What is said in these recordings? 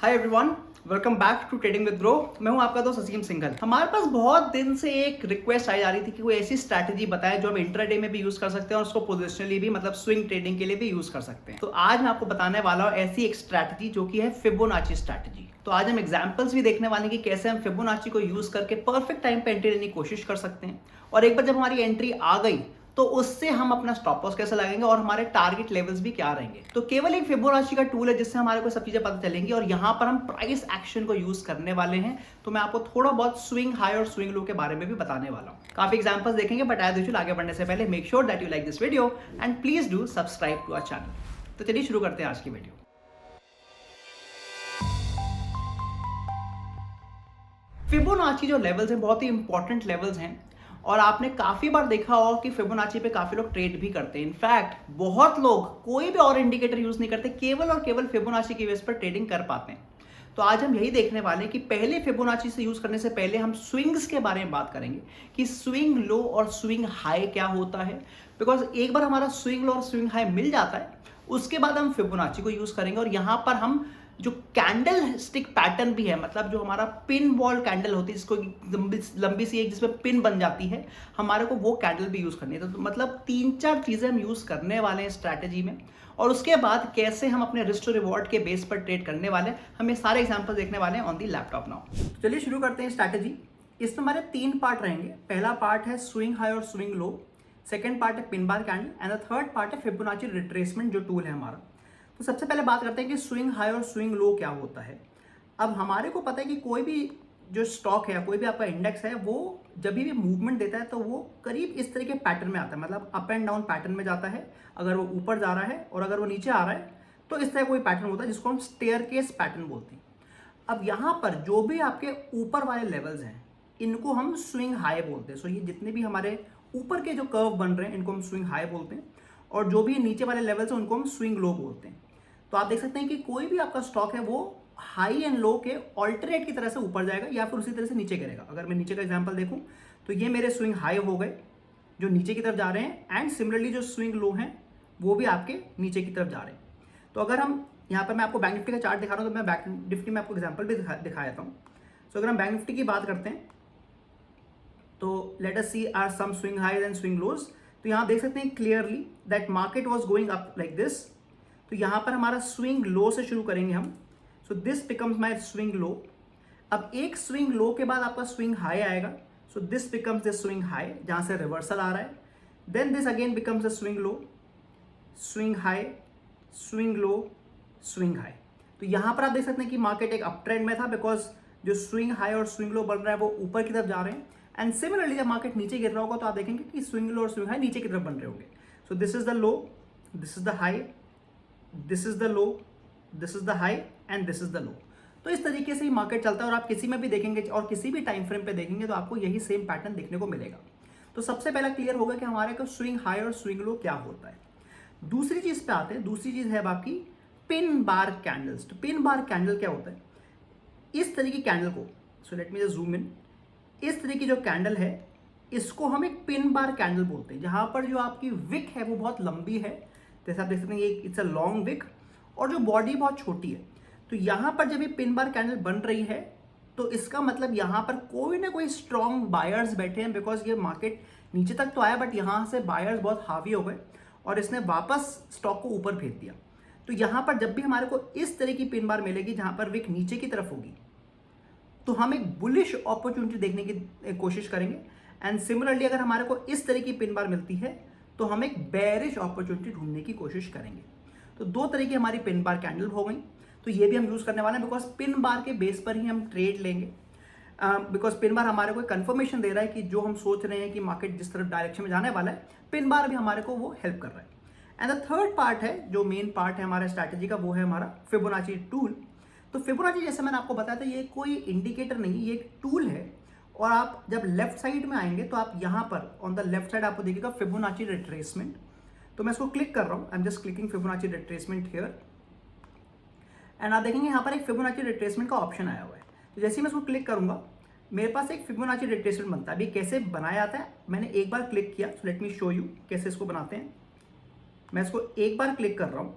Hi everyone, welcome back to trading with Groww. मैं हूं आपका दोस्त असीम सिंघल। हमारे पास बहुत दिन से एक रिक्वेस्ट आई जा रही थी कि कोई ऐसी स्ट्रैटेजी बताए जो हम इंट्राडे में भी यूज कर सकते हैं और उसको पोजिशनली भी मतलब स्विंग ट्रेडिंग के लिए भी यूज कर सकते हैं। तो आज मैं आपको बताने वाला हूं ऐसी एक स्ट्रैटेजी जो कि है फिबोनाची स्ट्रैटेजी। तो आज हम एग्जांपल्स भी देखने वाले हैं कि कैसे हम फिबोनाची को यूज करके परफेक्ट टाइम पे एंट्री लेने की कोशिश कर सकते हैं, और एक बार जब हमारी एंट्री आ गई तो उससे हम अपना स्टॉप लॉस कैसे लगाएंगे और हमारे टारगेट लेवल्स भी क्या रहेंगे। तो केवल एक फिबोनाची का टूल है जिससे हमारे को सब चीजें पता चलेंगी, और यहां पर हम प्राइस एक्शन को यूज करने वाले हैं। तो मैं आपको थोड़ा बहुत स्विंग हाई और स्विंग लो के बारे में भी बताने वाला हूं। काफी एग्जांपल्स देखेंगे, बट एज यूजुअल आगे बढ़ने से पहले make sure that you like this video and please do subscribe to our channel. तो चलिए शुरू करते हैं आज की वीडियो। फिबोनाची जो लेवल्स हैं बहुत ही इंपॉर्टेंट लेवल्स हैं, और आपने काफी बार देखा होगा कि फिबोनाची पे काफी लोग ट्रेड भी करते हैं। इनफैक्ट बहुत लोग कोई भी और इंडिकेटर यूज नहीं करते, केवल और केवल फिबोनाची की बेस पर ट्रेडिंग कर पाते हैं। तो आज हम यही देखने वाले हैं कि पहले फिबोनाची से यूज करने से पहले हम स्विंग्स के बारे में बात करेंगे कि स्विंग लो और स्विंग हाई क्या होता है। बिकॉज एक बार हमारा स्विंग लो और स्विंग हाई मिल जाता है, उसके बाद हम फिबोनाची को यूज करेंगे, और यहां पर हम जो कैंडल स्टिक पैटर्न भी है, मतलब जो हमारा पिन बॉल कैंडल होती है जिसको लंबी सी एक जिसमें पिन बन जाती है, हमारे को वो कैंडल भी यूज करनी है। तो मतलब 3-4 चीजें हम यूज करने वाले हैं स्ट्रैटेजी में, और उसके बाद कैसे हम अपने रिस्क टू रिवॉर्ड के बेस पर ट्रेड करने वाले हैं, हम ये सारे एग्जांपल देखने वाले हैं ऑन दी लैपटॉप नाउ। चलिए शुरू करते हैं स्ट्रैटेजी। इसमें हमारे 3 पार्ट रहेंगे। पहला पार्ट है स्विंग हाई और स्विंग लो, सेकंड पार्ट है pin bar candle, and the third part है फिबोनाची रिट्रेसमेंट जो टूल है हमारा। तो सबसे पहले बात करते हैं कि स्विंग हाई और स्विंग लो क्या होता है। अब हमारे को पता है कि कोई भी जो स्टॉक है, कोई भी आपका इंडेक्स है, वो जब भी मूवमेंट देता है तो वो करीब इस तरह के पैटर्न में आता है, मतलब अप एंड डाउन पैटर्न में जाता है। अगर वो ऊपर जा रहा है और अगर वो नीचे आ रहा है तो इस तरह कोई पैटर्न होता है जिसको हम स्टेयरकेस पैटर्न बोलते हैं। अब यहाँ पर जो भी आपके ऊपर वाले लेवल्स हैं इनको हम स्विंग हाई बोलते हैं। सो ये जितने भी हमारे ऊपर के जो कर्व बन रहे हैं इनको हम स्विंग हाई बोलते हैं, और जो भी नीचे वाले लेवल्स हैं उनको हम स्विंग लो बोलते हैं। तो आप देख सकते हैं कि कोई भी आपका स्टॉक है वो हाई एंड लो के ऑल्टरनेट की तरह से ऊपर जाएगा या फिर उसी तरह से नीचे गिरेगा। अगर मैं नीचे का एग्जांपल देखूं तो ये मेरे स्विंग हाई हो गए जो नीचे की तरफ जा रहे हैं, एंड सिमिलरली जो स्विंग लो हैं वो भी आपके नीचे की तरफ जा रहे हैं। तो अगर हम यहाँ पर मैं आपको बैंक निफ्टी का चार्ट दिखा रहा हूँ, तो मैं बैंक निफ्टी में आपको एग्जाम्पल भी दिखा देता हूँ। सो अगर हम बैंक निफ्टी की बात करते हैं तो let us see are some swing highs and swing lows. तो यहाँ देख सकते हैं clearly that market was going up like this. तो यहाँ पर हमारा स्विंग लो से शुरू करेंगे हम। सो this becomes my swing low. अब एक स्विंग लो के बाद आपका स्विंग हाई आएगा। So this becomes the swing high जहाँ से रिवर्सल आ रहा है। Then this again becomes the swing low, swing high, swing low, swing high. तो यहाँ पर आप देख सकते हैं कि मार्केट एक अप ट्रेंड में था, बिकॉज जो स्विंग हाई और स्विंग लो बन रहा है वो ऊपर की तरफ जा रहे हैं। एंड सिमिलरली जब मार्केट नीचे गिर रहा होगा तो आप देखेंगे कि स्विंग लो और स्विंग हाई नीचे की तरफ बन रहे होंगे। सो this is the low, this is the high, this is the low, this is the high, and this is the low. तो इस तरीके से ही मार्केट चलता है, और आप किसी में भी देखेंगे और किसी भी टाइम फ्रेम पे देखेंगे तो आपको यही सेम पैटर्न देखने को मिलेगा। तो सबसे पहला क्लियर होगा कि हमारे को स्विंग हाई और स्विंग लो क्या होता है। दूसरी चीज पे आते हैं। दूसरी चीज है आपकी पिन बार कैंडल्स। तो पिन बार कैंडल क्या होता है? इस तरह की कैंडल को, so let me just zoom in, इस तरह की जो कैंडल है इसको हम एक पिन बार कैंडल बोलते हैं, जहां पर जो आपकी विक है वो बहुत लंबी है। जैसे आप देख सकते हैं ये इट्स अ लॉन्ग विक, और जो बॉडी बहुत छोटी है। तो यहां पर जब ये पिन बार कैंडल बन रही है तो इसका मतलब यहां पर कोई ना कोई स्ट्रॉन्ग बायर्स बैठे हैं, बिकॉज ये मार्केट नीचे तक तो आया बट यहां से बायर्स बहुत हावी हो गए और इसने वापस स्टॉक को ऊपर भेज दिया। तो यहां पर जब भी हमारे को इस तरह की पिन बार मिलेगी जहां पर विक नीचे की तरफ होगी तो हम एक बुलिश अपॉर्चुनिटी देखने की कोशिश करेंगे। एंड सिमिलरली अगर हमारे को इस तरह की पिन बार मिलती है तो हम एक बेरिश अपॉर्चुनिटी ढूंढने की कोशिश करेंगे। तो 2 तरह की हमारी पिन बार कैंडल हो गई। तो ये भी हम यूज करने वाले हैं, बिकॉज पिन बार के बेस पर ही हम ट्रेड लेंगे। बिकॉज पिन बार हमारे को कंफर्मेशन दे रहा है कि जो हम सोच रहे हैं कि मार्केट जिस तरफ डायरेक्शन में जाने वाला है, पिन बार भी हमारे को वो हेल्प कर रहा है। एंड द थर्ड पार्ट है, जो मेन पार्ट है हमारे स्ट्रैटेजी का, वो है हमारा फिबोनाची टूल। तो फिबोनाची जैसे मैंने आपको बताया था ये कोई इंडिकेटर नहीं, ये एक टूल है। और आप जब लेफ्ट साइड में आएंगे तो आप यहाँ पर ऑन द लेफ्ट साइड आपको देखिएगा फिबोनाची रिट्रेसमेंट। तो मैं इसको क्लिक कर रहा हूँ, I am just clicking Fibonacci retracement here, and आप देखेंगे यहाँ पर एक फिबोनाची रिट्रेसमेंट का ऑप्शन आया हुआ है। तो जैसे ही मैं इसको क्लिक करूंगा मेरे पास एक फिबोनाची रिट्रेसमेंट बनता है। अभी कैसे बनाया जाता है मैंने एक बार क्लिक किया, so let me show you कैसे इसको बनाते हैं। मैं इसको एक बार क्लिक कर रहा हूँ,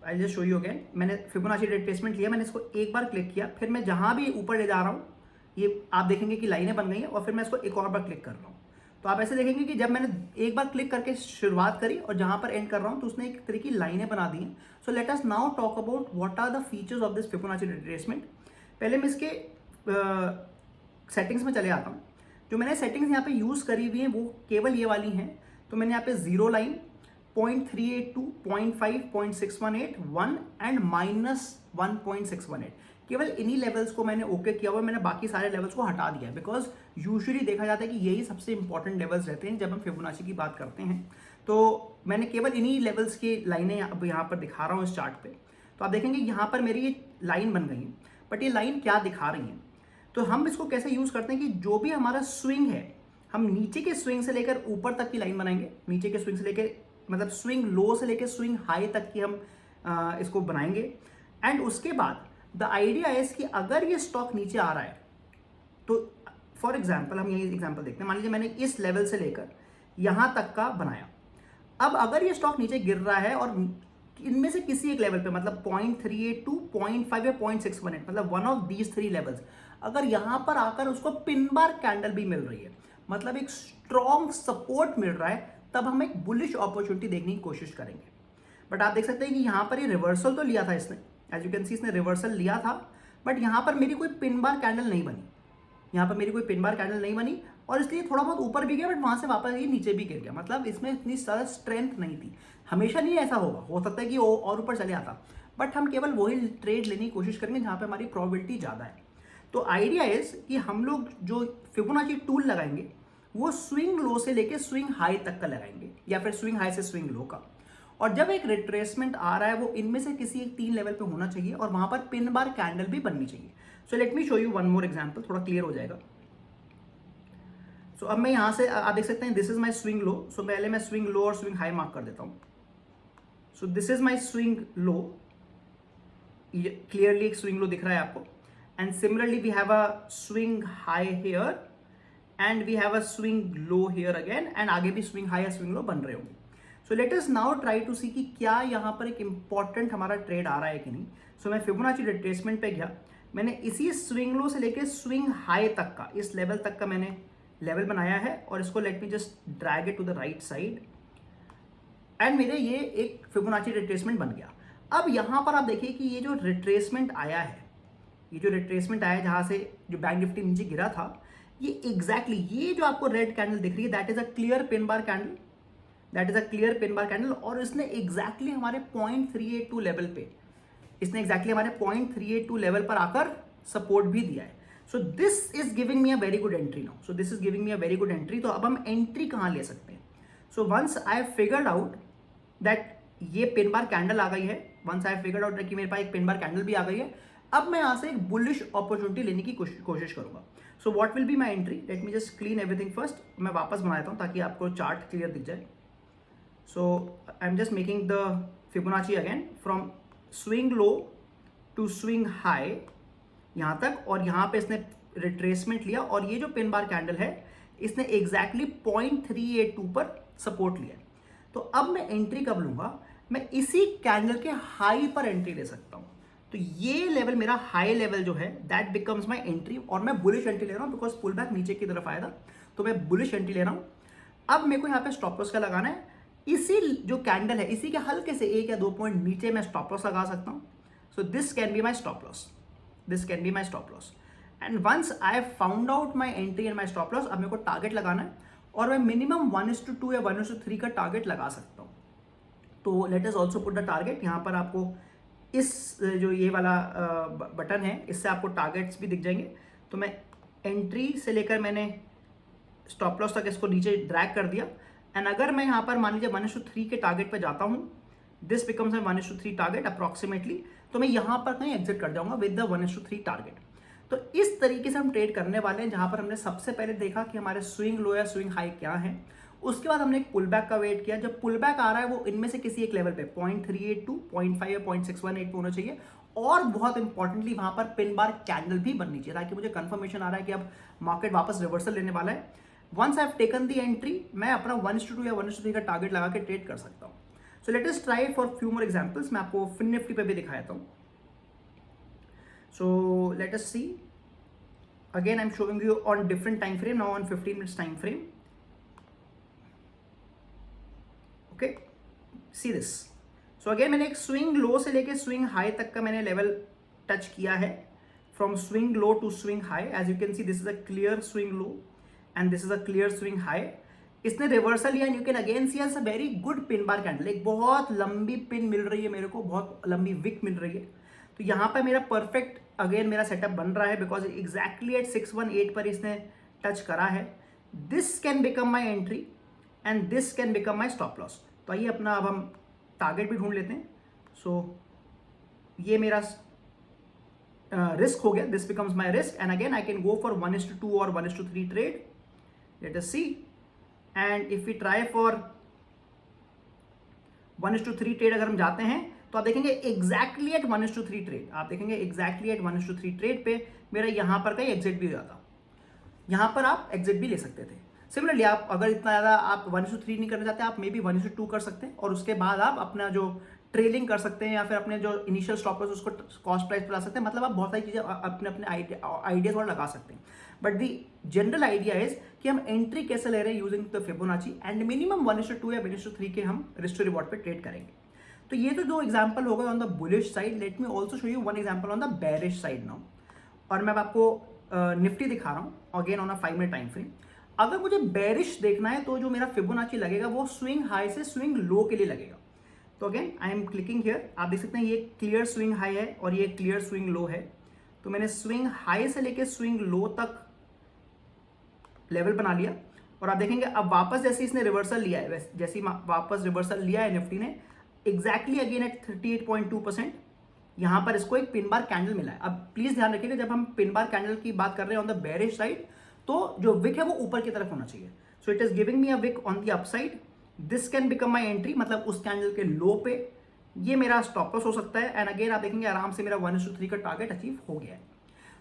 I just show you again, मैंने फिबोनाची रिट्रेसमेंट लिया, मैंने इसको एक बार क्लिक किया, फिर मैं जहाँ भी ऊपर ले जा रहा हूँ ये आप देखेंगे कि लाइनें बन गई हैं, और फिर मैं इसको एक और बार क्लिक कर रहा हूँ। तो आप ऐसे देखेंगे कि जब मैंने एक बार क्लिक करके शुरुआत करी और जहाँ पर एंड कर रहा हूँ तो उसने एक तरह की लाइनें बना दी हैं। So let us now talk about what are the features of this Fibonacci retracement. पहले मैं इसके सेटिंग्स में चले आता हूँ। जो मैंने सेटिंग्स यहाँ पे यूज़ करी हुई हैं वो केवल ये वाली हैं। तो मैंने यहाँ पे 0 लाइन, 0.382, 0.5, 0.618, 1 एंड -1.618, केवल इन्हीं लेवल्स को मैंने ओके किया हुआ है। मैंने बाकी सारे लेवल्स को हटा दिया है, बिकॉज यूजुअली देखा जाता है कि यही सबसे इंपॉर्टेंट लेवल्स रहते हैं जब हम फिबोनाची की बात करते हैं। तो मैंने केवल इन्हीं लेवल्स की लाइनें अब यहाँ पर दिखा रहा हूँ इस चार्ट पे। तो आप देखेंगे यहाँ पर मेरी ये लाइन बन गई है, बट ये लाइन क्या दिखा रही है। तो हम इसको कैसे यूज़ करते हैं कि जो भी हमारा स्विंग है, हम नीचे के स्विंग से लेकर ऊपर तक की लाइन बनाएंगे। नीचे के स्विंग से लेकर, मतलब स्विंग लो से लेकर स्विंग हाई तक की हम इसको बनाएंगे। एंड उसके बाद द आइडिया इज कि अगर ये स्टॉक नीचे आ रहा है तो फॉर एग्जाम्पल हम यही एग्जाम्पल देखते हैं। मान लीजिए मैंने इस लेवल से लेकर यहाँ तक का बनाया। अब अगर ये स्टॉक नीचे गिर रहा है और इनमें से किसी एक लेवल पे, मतलब 0.382, 0.5 या 0.618, मतलब वन ऑफ दीज 3 लेवल्स, अगर यहाँ पर आकर उसको पिन बार कैंडल भी मिल रही है, मतलब एक स्ट्रॉन्ग सपोर्ट मिल रहा है, तब हम एक बुलिश अपॉर्चुनिटी देखने की कोशिश करेंगे। बट आप देख सकते हैं कि यहाँ पर ये रिवर्सल तो लिया था इसने, एज यू कैन सी इसने रिवर्सल लिया था, बट यहाँ पर मेरी कोई पिन बार कैंडल नहीं बनी। यहाँ पर मेरी कोई पिन बार कैंडल नहीं बनी और इसलिए थोड़ा बहुत ऊपर भी गया, बट वहाँ से वापस ये नीचे भी गिर गया। मतलब इसमें इतनी ज़्यादा स्ट्रेंथ नहीं थी। हमेशा नहीं ऐसा होगा, हो सकता है कि वो और ऊपर चले आता, बट हम केवल वही ट्रेड लेने की कोशिश करेंगे जहाँ पे हमारी प्रोबेबिलिटी ज़्यादा है। तो आइडिया इज कि हम लोग जो फिबोनाची टूल लगाएंगे वो स्विंग लो से लेके स्विंग हाई तक का लगाएंगे, या फिर स्विंग हाई से स्विंग लो का। और जब एक रिट्रेसमेंट आ रहा है वो इनमें से किसी एक 3 लेवल पे होना चाहिए और वहां पर पिन बार कैंडल भी बननी चाहिए। So let me show you one more example, थोड़ा क्लियर हो जाएगा। सो अब मैं यहाँ से आप देख सकते हैं this is my swing low. So पहले मैं स्विंग लो और स्विंग हाई मार्क कर देता हूँ। So this is my swing low, clearly एक स्विंग लो दिख रहा है आपको। And similarly we have a swing high here and we have a swing low here again, and आगे भी स्विंग हाई या स्विंग लो बन रहे होंगे। So let us now try to see कि क्या यहाँ पर एक इंपॉर्टेंट हमारा ट्रेड आ रहा है कि नहीं। सो मैं फिबोनाची रिट्रेसमेंट पे गया, मैंने इसी स्विंग लो से लेके स्विंग हाई तक का, इस लेवल तक का मैंने लेवल बनाया है, और इसको let me just drag it to the right side, and मेरे ये एक फिबोनाची रिट्रेसमेंट बन गया। अब यहाँ पर आप देखिए कि ये जो रिट्रेसमेंट आया है, ये जो रिट्रेसमेंट आया है जहाँ से जो बैंक निफ्टी नीचे गिरा था, ये एग्जैक्टली ये जो आपको रेड कैंडल दिख रही है that is a clear pin bar candle, that is a clear pin bar candle. और इसने एग्जैक्टली हमारे 0.382 लेवल पे, इसने एग्जैक्टली हमारे 0.382 लेवल पर आकर सपोर्ट भी दिया है। So this is giving me a very good entry now. So this is giving me a very good entry. तो अब हम एंट्री कहाँ ले सकते हैं? So once I figured out that ये पिन बार कैंडल आ गई है, वंस आई फिगर्ड आउट कि मेरे पास एक पिन बार कैंडल भी आ गई है, अब मैं यहाँ से एक बुलिश अपॉर्चुनिटी लेने की कोशिश करूंगा। So what will be my entry? Late me just clean everything first. मैं वापस बना देता हूँ ताकि आपको चार्ट क्लियर दिख जाए। So I'm just making the Fibonacci again from swing low to swing high यहाँ तक, और यहाँ पे इसने रिट्रेसमेंट लिया, और ये जो पिन बार कैंडल है इसने एग्जैक्टली 0.382 पर सपोर्ट लिया। तो अब मैं एंट्री कब लूंगा? मैं इसी कैंडल के हाई पर एंट्री ले सकता हूँ। तो ये लेवल मेरा हाई लेवल जो है दैट बिकम्स माई एंट्री, और मैं बुलिश एंट्री ले रहा हूँ बिकॉज पुल बैक नीचे की तरफ आया था, तो मैं बुलिश एंट्री ले रहा हूँ। अब मेरे को यहाँ पे स्टॉप लॉस का लगाना है। इसी जो कैंडल है इसी के हल्के से 1 या 2 पॉइंट नीचे मैं स्टॉप लॉस लगा सकता हूँ। So this can be my stop loss, this can be my stop loss. And once I have found out my entry and my stop loss, अब मेरे को टारगेट लगाना है, और मैं मिनिमम 1:2 या 1:3 का टारगेट लगा सकता हूँ। तो let us also put the target. यहाँ पर आपको इस जो ये वाला बटन है इससे आपको टारगेट्स भी दिख जाएंगे। तो मैं एंट्री से लेकर मैंने स्टॉप लॉस तक इसको नीचे ड्रैग कर दिया, एंड अगर मैं यहाँ पर मान लीजिए 1:3 के टारगेट पे जाता हूँ, this becomes my 1:3 target approximately, तो मैं यहाँ पर कहीं एग्जिट कर जाऊंगा विद द 1:3 टारगेट। तो इस तरीके से हम ट्रेड करने वाले हैं, जहाँ पर हमने सबसे पहले देखा कि हमारे स्विंग लो या स्विंग हाई क्या है। उसके बाद हमने एक पुल बैक का वेट किया। जब पुल बैक आ रहा है वो इनमें से किसी एक लेवल पे 0.382, 0.5 या 0.618 पे होना चाहिए, और बहुत इंपॉर्टेंटली वहाँ पर पिन बार कैंडल भी बननी चाहिए, ताकि मुझे कंफर्मेशन आ रहा है कि अब मार्केट वापस रिवर्सल लेने वाला है। Once I have taken the entry, मैं अपना 1:2 या 1:3 का टारगेट लगा के ट्रेड कर सकता हूँ। So let us try for few more examples. मैं आपको फिन निफ्टी पे भी दिखाता हूँ। So let us see, again I am showing you on different time frame, now on 15 minutes time frame. Okay, see this. So again मैंने एक swing लो से लेके स्विंग हाई तक का मैंने लेवल टच किया है, from swing low to swing high. As you can see this is a clear swing low and this is a clear swing high. इसने रिवर्सल लिया and you can again see as a very good pin bar candle. एक बहुत लंबी pin मिल रही है मेरे को, बहुत लंबी विक मिल रही है। तो यहाँ पर मेरा परफेक्ट अगेन मेरा सेटअप बन रहा है, बिकॉज एग्जैक्टली एट 618 पर इसने टच करा है। This can become my entry and this can become my stop loss. तो आइए अपना अब हम टारगेट भी ढूंढ लेते हैं। सो ये मेरा रिस्क हो गया, this becomes my risk and again I can go for 1:2 और 1:3 trade. Let us see, and if we try for 1:3 trade अगर हम जाते हैं तो आप देखेंगे एग्जैक्टली एट 1:3 ट्रेड, आप देखेंगे एग्जैक्टली एट 1:3 ट्रेड पे मेरा यहां पर का एग्जिट भी हो जाता। यहां पर आप एग्जिट भी ले सकते थे। सिमिलरली आप अगर इतना ज़्यादा आप 1:3 नहीं करना चाहते, आप मे बी 1:2 कर सकते हैं और उसके बाद आप अपना जो ट्रेलिंग कर सकते हैं या फिर अपने जो इनिशियल स्टॉप लॉस उसको कॉस्ट प्राइस पर ला सकते हैं। मतलब आप बहुत सारी चीज़ें अपने अपने आइडियाज और लगा सकते हैं। But the general idea is कि हम एंट्री कैसे ले रहे हैं using the Fibonacci and minimum 1:2 या 1:3 के हम रिस्क टू रिवॉर्ड पे ट्रेड करेंगे। तो ये तो दो एग्जाम्पल हो गए on the bullish side. Let me also show you one example on the bearish side now. और मैं आपको निफ्टी दिखा रहा हूँ again on a 5 minute time frame. अगर मुझे बेरिश देखना है तो जो मेरा फिबोनाची लगेगा वो स्विंग हाई से स्विंग लो के लिए लगेगा। तो again I M clicking here, आप देख सकते हैं ये क्लियर स्विंग हाई है और ये क्लियर स्विंग लो है। तो मैंने स्विंग हाई से लेके स्विंग लो तक लेवल बना लिया और आप देखेंगे अब वापस जैसे इसने रिवर्सल लिया है, जैसे वापस रिवर्सल लिया है निफ्टी ने एग्जैक्टली अगेन एट 38.2%, यहां पर इसको एक पिन बार कैंडल मिला है। अब प्लीज ध्यान रखिएगा जब हम पिन बार कैंडल की बात कर रहे हैं ऑन द बेरिश साइड तो जो विक है वो ऊपर की तरफ होना चाहिए। So it is giving me a week on the upside, this can become my entry, मतलब उस कैंडल के लो पे ये मेरा स्टॉप लॉस हो सकता है। एंड अगेन आप देखेंगे आराम से मेरा 1:3 का टारगेट अचीव हो गया है।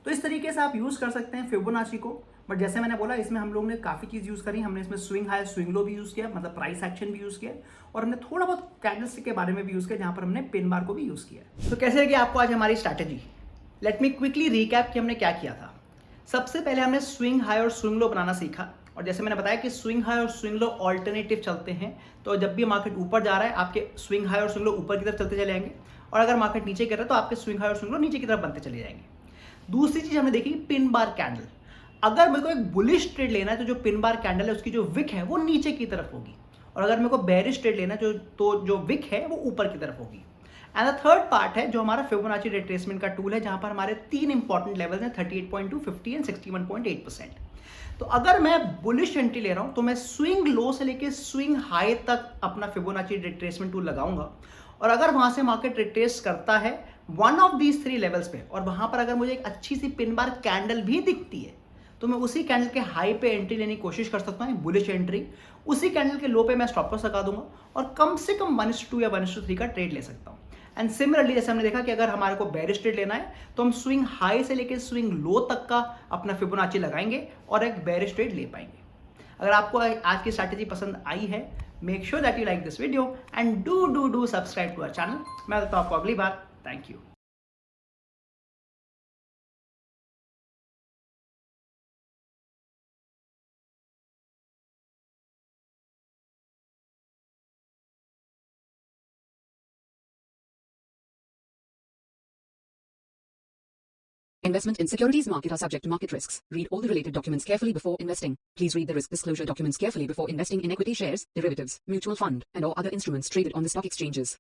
तो इस तरीके से आप यूज कर सकते हैं फिबोनाची को। बट जैसे मैंने बोला इसमें हम लोग ने काफी चीज यूज करी। हमने इसमें स्विंग हाई स्विंग लो भी यूज किया, मतलब प्राइस एक्शन भी यूज किया और हमने थोड़ा बहुत कैंडलस्टिक के बारे में भी यूज किया जहां पर हमने पिन बार को भी यूज किया। तो कैसे लगी आपको आज हमारी strategy? Let me quickly recap कि हमने क्या किया था। सबसे पहले हमने स्विंग हाई और स्विंग लो बनाना सीखा और जैसे मैंने बताया कि स्विंग हाई और स्विंग लो ऑल्टरनेटिव चलते हैं। तो जब भी मार्केट ऊपर जा रहा है आपके स्विंग हाई और स्विंग लो ऊपर की तरफ चलते चले जाएंगे और अगर मार्केट नीचे गिर रहा है तो आपके स्विंग हाई और स्विंग लो नीचे की तरफ बनते चले जाएंगे। दूसरी चीज हमने देखी पिन बार कैंडल। अगर मेरे को एक बुलिश ट्रेड लेना है तो जो पिन बार कैंडल है उसकी जो विक है वो नीचे की तरफ होगी और अगर मेरे को बेरिश ट्रेड लेना है तो जो विक है वो ऊपर की तरफ होगी। एंड द थर्ड पार्ट है जो हमारा फिबोनाची रिट्रेसमेंट का टूल है जहां पर हमारे 3 इंपॉर्टेंट लेवल्स हैं 38.2, 50 एंड 61.8%। तो अगर मैं बुलिश एंट्री ले रहा हूं तो मैं स्विंग लो से लेके स्विंग हाई तक अपना फिबोनाची रिट्रेसमेंट टूल लगाऊंगा और अगर वहां से मार्केट रिट्रेस करता है वन ऑफ दीज 3 लेवल्स पे और वहां पर अगर मुझे एक अच्छी सी पिन बार कैंडल भी दिखती है तो मैं उसी कैंडल के हाई पे एंट्री लेने की कोशिश कर सकता हूं, बुलिश एंट्री। उसी कैंडल के लो पे मैं स्टॉप लॉस लगा दूंगा और कम से कम 1:2 या 1:3 का ट्रेड ले सकता हूं। एंड सिमिलरली जैसे हमने देखा कि अगर हमारे को बेरिश ट्रेड लेना है तो हम स्विंग हाई से लेकर स्विंग लो तक का अपना फिबोनाची लगाएंगे और एक बेरिश ट्रेड ले पाएंगे। अगर आपको आज की स्ट्रैटेजी पसंद आई है, make sure that you like this video and do subscribe to our channel. मैं बताता हूं आपको अगली बार। Thank you. Investment in securities market are subject to market risks. Read all the related documents carefully before investing. Please read the risk disclosure documents carefully before investing in equity shares, derivatives, mutual fund, and or other instruments traded on the stock exchanges.